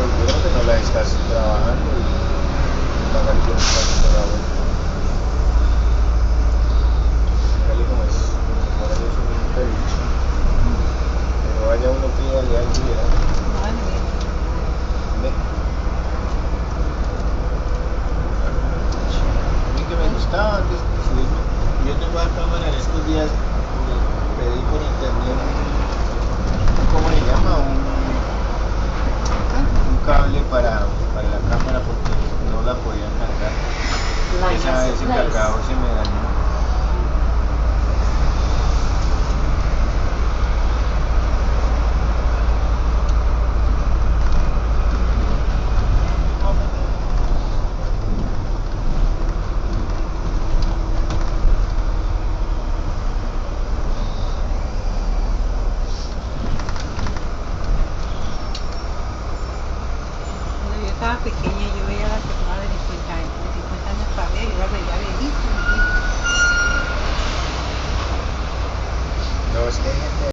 yo creo que no la estás trabajando y pagar el espacio por la vuelta. Dígale como es, ahora yo soy un peluche. Pero vaya uno que de algo y verá. Vale. Ve. A mí que me gustaba antes de subirme. Yo tengo la cámara en estos días, pedí por internet ¿cómo se llama? Un cable para la cámara porque no la podía cargar. Ese cargador se me dañó. Cuando yo estaba pequeña yo veía a las hermanas de 50 años.